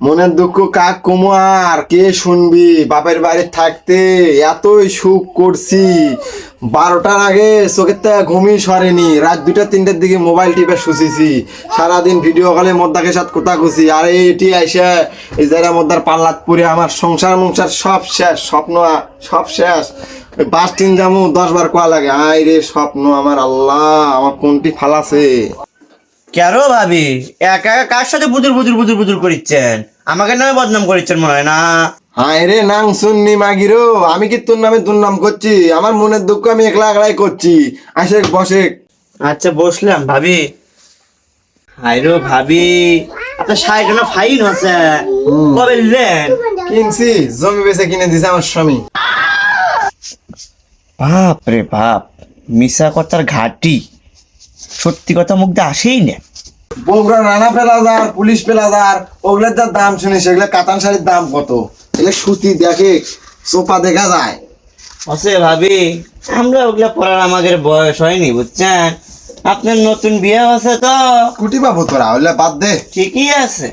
মনের দুঃখ কাক কমো আর কে শুনবি? বাপের বাড়ি থাকতে এতই সুখ করছি, 12টার আগে চোখের থেকে ঘুমই সরেনি। রাত 2টা 3টার দিকে মোবাইল টিপে শুষেছি, সারাদিন ভিডিও কলে মদ্দাকে সাথে কথা কুছি। আর এটি আইসা এই জায়গা মদ্দার পাল্লাত পুরে আমার সংসার সব শেষ, স্বপ্ন সব শেষ। বাস ট্রেন যাবো 10 বার কোয়া লাগে, আয় রে স্বপ্ন আমার, আল্লাহ আমার কোনটি ফালাছে। কেন ভাবি একা একা কার সাথে বুজুর বুজুর বুজুর বুজুর করিচ্ছেন? আমাকে নামে বদনাম করিচ্ছেন মনে হয় না? হায় রে নাং শুননি মাগিরো, আমি কি তোর নামে দুর্নাম করছি? আমার মনের দুঃখ আমি একলা একলাই করছি। আসে বসে। আচ্ছা বসলাম ভাবি। হাইরো ভাবি, আপনার 60 ফাইন আছে, কবে নিলেন? কিনছি, জমি বেচে কিনে দিছে আমার স্বামী। বাপ রে বাপ, মিশা কথার ঘাটি, সত্যি কথা মুখ দিয়ে আসেই না। বগুড়া রানা পেলাজার, পুলিশ পেলাজার, ওগুলোর যা দাম শুনি সেগুলো কাতান শাড়ির দাম কত? এগুলো সুতি দেখে সোফা দেখা যায়। আছে ভাবি, আমরা ওগুলা পড়ার আমাদের বয়স হয়নি বুঝছেন। আপনার নতুন বিয়ে আছে তো? কুটি পাবো তোরা, ওগুলো বাদ দে। ঠিকই আছে।